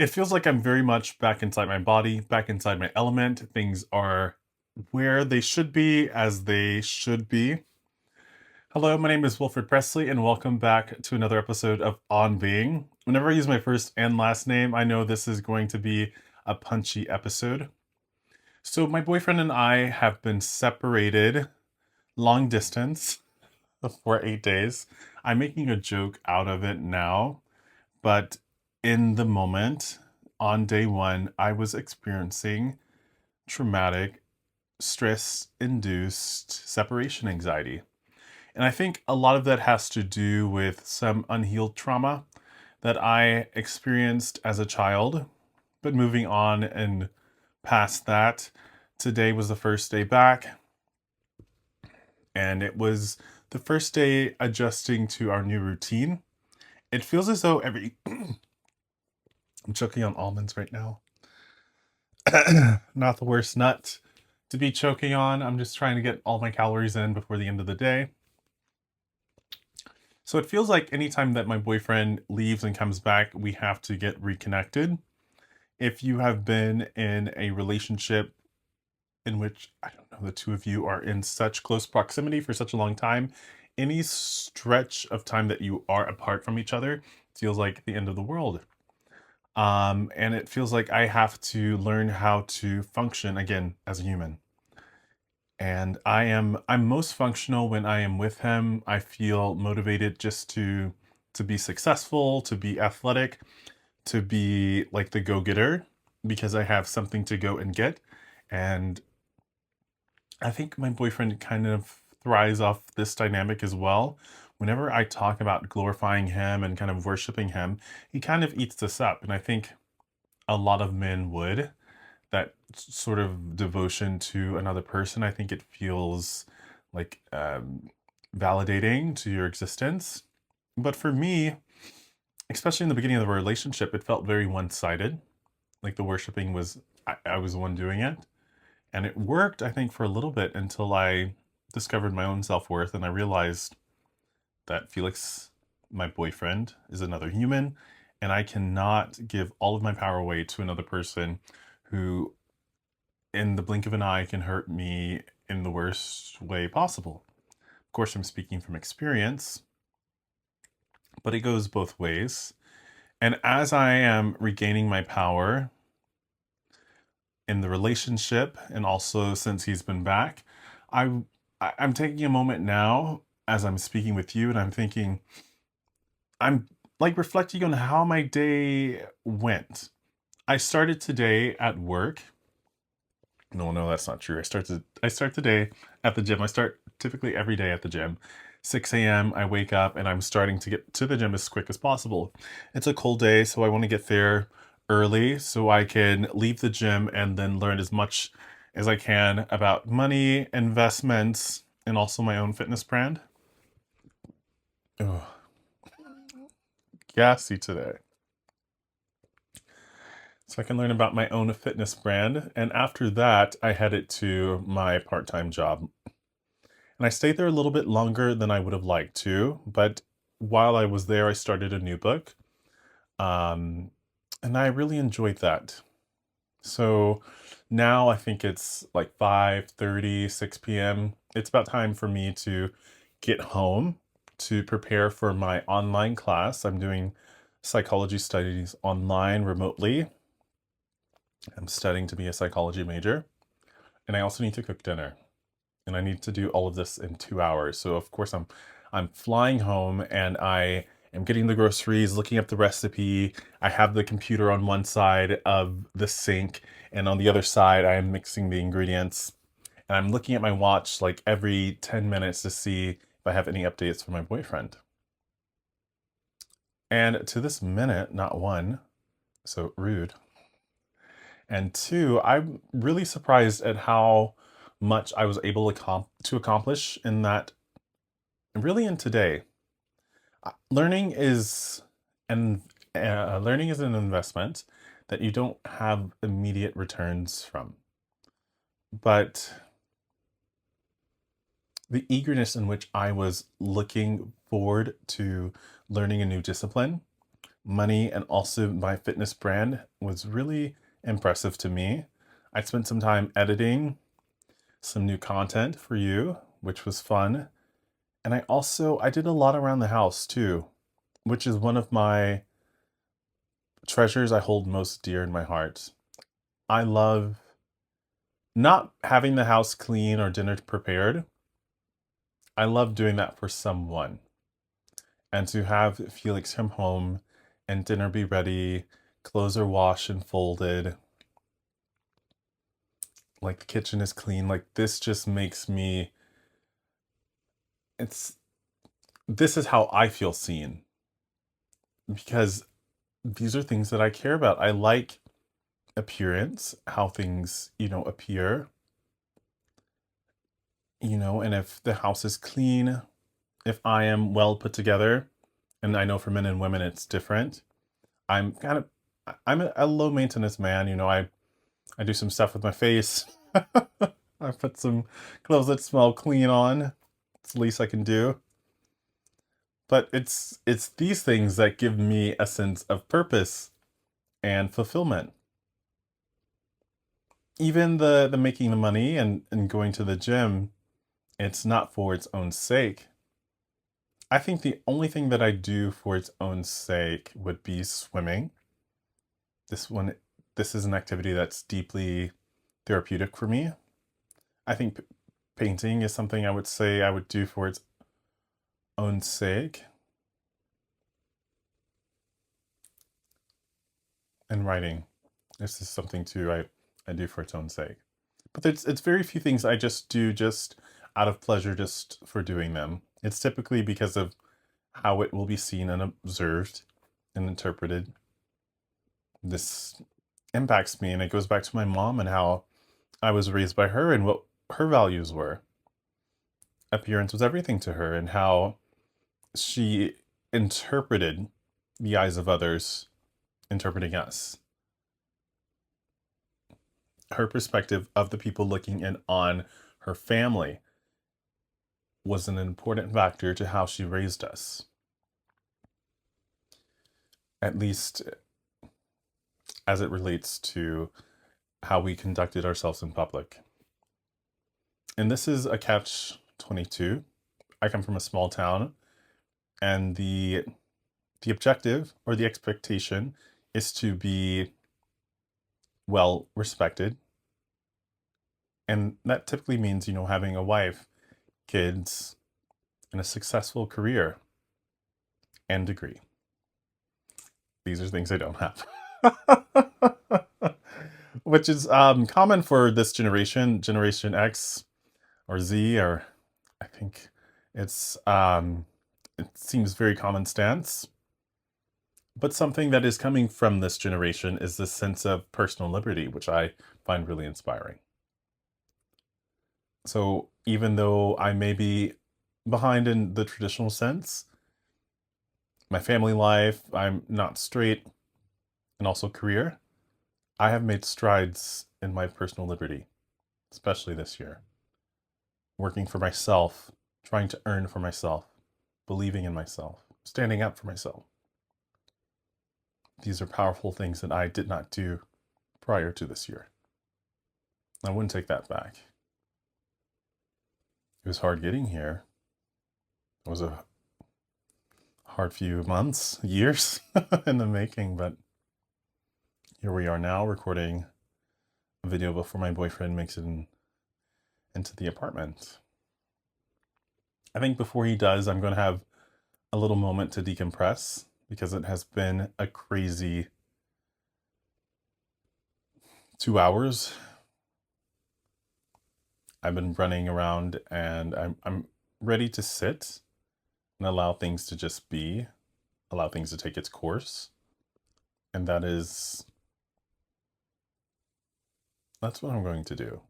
It feels like I'm very much back inside my body, back inside my element. Things are where they should be, as they should be. Hello, my name is Wilfred Presley, and welcome back to another episode of On Being. Whenever I use my first and last name, I know this is going to be a punchy episode. So, my boyfriend and I have been separated long distance for 8 days. I'm making a joke out of it now, but in the moment, on day one, I was experiencing traumatic, stress induced separation anxiety. And I think a lot of that has to do with some unhealed trauma that I experienced as a child. But moving on and past that, today was the first day back, and it was the first day adjusting to our new routine. It feels as though every I'm choking on almonds right now. Not the worst nut to be choking on. I'm just trying to get all my calories in before the end of the day. So it feels like anytime that my boyfriend leaves and comes back, we have to get reconnected. If you have been in a relationship in which, I don't know, the two of you are in such close proximity for such a long time, any stretch of time that you are apart from each other feels like the end of the world. And it feels like I have to learn how to function again as a human. And I'm most functional when I am with him. I feel motivated just to be successful, to be athletic, to be like the go-getter because I have something to go and get. And I think my boyfriend kind of thrives off this dynamic as well. Whenever I talk about glorifying him and kind of worshiping him, he kind of eats this up. And I think a lot of men would. That sort of devotion to another person, I think it feels like validating to your existence. But for me, especially in the beginning of the relationship, it felt very one sided. Like the worshiping was, I was the one doing it. And it worked, I think, for a little bit until I discovered my own self worth and I realized that Felix, my boyfriend, is another human. And I cannot give all of my power away to another person who in the blink of an eye can hurt me in the worst way possible. Of course, I'm speaking from experience, but it goes both ways. And as I am regaining my power in the relationship, and also since he's been back, I I'm taking a moment now as I'm speaking with you, and I'm thinking I'm like reflecting on how my day went. I started today at work. No, that's not true. I start the day at the gym. I start typically every day at the gym. 6 a.m. I wake up and I'm starting to get to the gym as quick as possible. It's a cold day, so I want to get there early so I can leave the gym and then learn as much as I can about money, investments, and also my own fitness brand. Ugh, gassy today. So I can learn about my own fitness brand. And after that, I headed to my part time job. And I stayed there a little bit longer than I would have liked to. But while I was there, I started a new book. Um, and I really enjoyed that. So now I think it's like 5:30, 6 p.m. It's about time for me to get home to prepare for my online class. I'm doing psychology studies online remotely. I'm studying to be a psychology major, and I also need to cook dinner. And I need to do all of this in 2 hours. So of course I'm flying home and I am getting the groceries, looking up the recipe. I have the computer on one side of the sink, and on the other side I am mixing the ingredients. And I'm looking at my watch like every 10 minutes to see if I have any updates from my boyfriend. And to this minute, not one, so rude. And two, I'm really surprised at how much I was able to accomplish in that, really in today. Learning is an learning is an investment that you don't have immediate returns from. But the eagerness in which I was looking forward to learning a new discipline money and also my fitness brand was really impressive to me. I spent some time editing some new content for you, which was fun. And I did a lot around the house too, which is one of my treasures I hold most dear in my heart. I love not having the house clean or dinner prepared. I love doing that for someone. And to have Felix come home and dinner be ready, clothes are washed and folded, like the kitchen is clean, like this just makes me it's this is how I feel seen because these are things that I care about. I like appearance, how things, appear, and if the house is clean, if I am well put together, and I know for men and women it's different. I'm kind of I'm a low maintenance man, I do some stuff with my face. I put some clothes that smell clean on. It's the least I can do. But it's these things that give me a sense of purpose and fulfillment. Even the making the money and going to the gym, it's not for its own sake. I think the only thing that I do for its own sake would be swimming. This one, this is an activity that's deeply therapeutic for me. I think painting is something I would say I would do for its own sake. And writing, this is something too I do for its own sake. But it's very few things I just do just out of pleasure, just for doing them. It's typically because of how it will be seen and observed and interpreted. This impacts me, and it goes back to my mom and how I was raised by her and what her values were. Appearance was everything to her, and how she interpreted the eyes of others interpreting us. Her perspective of the people looking in on her family was an important factor to how she raised us, at least as it relates to how we conducted ourselves in public. And this is a catch 22. I come from a small town, and the objective or the expectation is to be well respected. And that typically means, having a wife, kids, and a successful career and degree. These are things I don't have. Which is common for this generation, Generation X or Z, or I think it seems very common stance. But something that is coming from this generation is this sense of personal liberty, which I find really inspiring. So even though I may be behind in the traditional sense, my family life, I'm not straight, and also career, I have made strides in my personal liberty, especially this year. Working for myself, trying to earn for myself, believing in myself, standing up for myself. These are powerful things that I did not do prior to this year. I wouldn't take that back. It was hard getting here. It was a hard few months, years in the making, but here we are now recording a video before my boyfriend makes it into the apartment. I think before he does, I'm going to have a little moment to decompress because it has been a crazy 2 hours. I've been running around, and I'm ready to sit and allow things to just be, allow things to take its course. And that's what I'm going to do.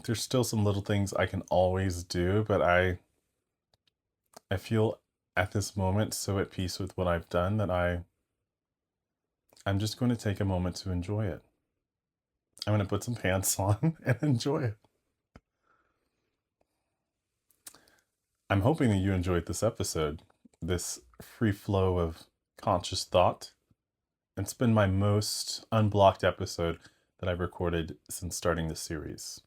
There's still some little things I can always do, but I feel at this moment so at peace with what I've done that I'm just going to take a moment to enjoy it. I'm going to put some pants on and enjoy it. I'm hoping that you enjoyed this episode, this free flow of conscious thought. It's been my most unblocked episode that I've recorded since starting this series.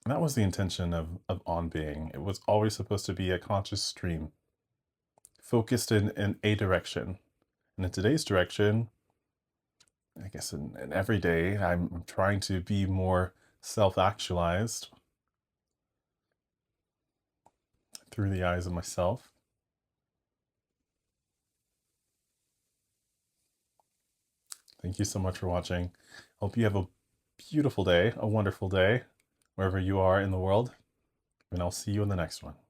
And that was the intention of On Being. It was always supposed to be a conscious stream, focused in a direction. And in today's direction, I guess in every day, I'm trying to be more self-actualized through the eyes of myself. Thank you so much for watching. Hope you have a beautiful day, a wonderful day, wherever you are in the world, and I'll see you in the next one.